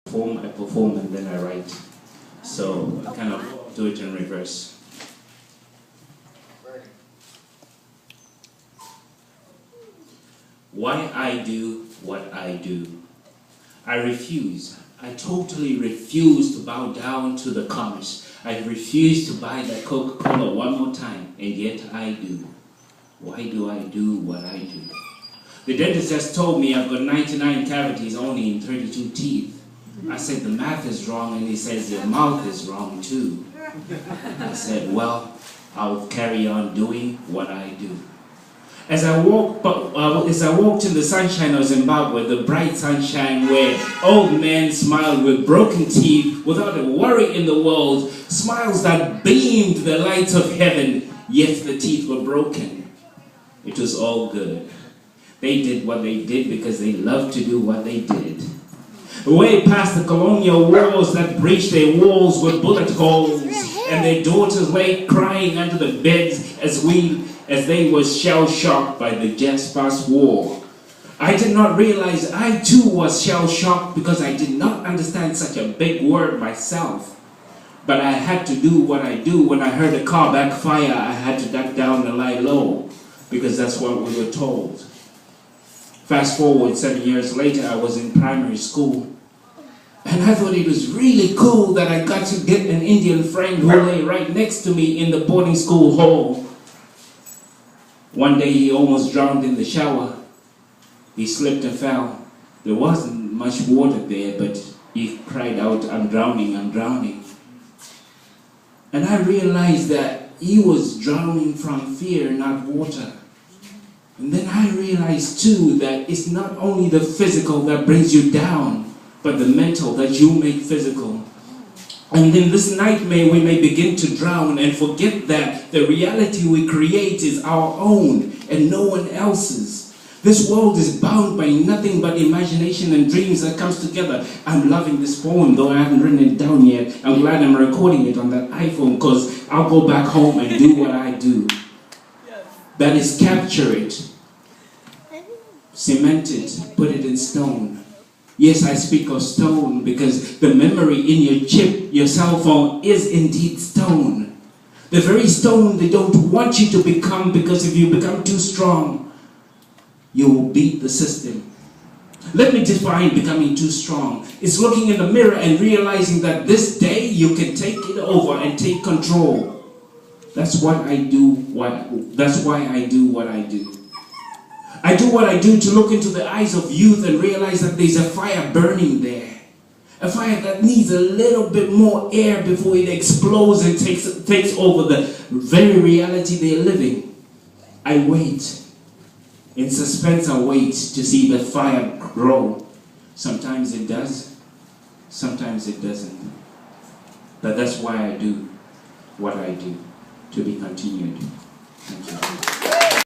I perform, and then I write. So I kind of do it in reverse. Why I do what I do. I refuse. I totally refuse to bow down to the commerce. I refuse to buy that Coca-Cola one more time, and yet I do. Why do I do what I do? The dentist just told me I've got 99 cavities only in 32 teeth. I said, the math is wrong, and he says, your mouth is wrong too. I said, well, I'll carry on doing what I do. As I walked in the sunshine of Zimbabwe, the bright sunshine where old men smiled with broken teeth without a worry in the world, smiles that beamed the light of heaven, yet the teeth were broken. It was all good. They did what they did because they loved to do what they did. Way past the colonial wars that breached their walls with bullet holes, and their daughters lay crying under the beds as they were shell-shocked by the just past war. I did not realize I too was shell-shocked because I did not understand such a big word myself. But I had to do what I do. When I heard a car backfire, I had to duck down and lie low because that's what we were told. Fast forward 7 years later, I was in primary school. And I thought it was really cool that I got to get an Indian friend who lay right next to me in the boarding school hall. One day he almost drowned in the shower. He slipped and fell. There wasn't much water there, but he cried out, I'm drowning, I'm drowning. And I realized that he was drowning from fear, not water. And then I realized too that it's not only the physical that brings you down, but the mental that you make physical. And in this nightmare we may begin to drown and forget that the reality we create is our own and no one else's. This world is bound by nothing but imagination and dreams that comes together. I'm loving this poem, though I haven't written it down yet. I'm glad I'm recording it on that iPhone because I'll go back home and do what I do. That is capture it, cement it, put it in stone. Yes, I speak of stone because the memory in your chip, your cell phone, is indeed stone. The very stone they don't want you to become, because if you become too strong, you will beat the system. Let me define becoming too strong. It's looking in the mirror and realizing that this day you can take it over and take control. That's what I do. That's why I do what I do. I do what I do to look into the eyes of youth and realize that there's a fire burning there. A fire that needs a little bit more air before it explodes and takes over the very reality they're living. I wait. In suspense, I wait to see the fire grow. Sometimes it does. Sometimes it doesn't. But that's why I do what I do. To be continued. Thank you.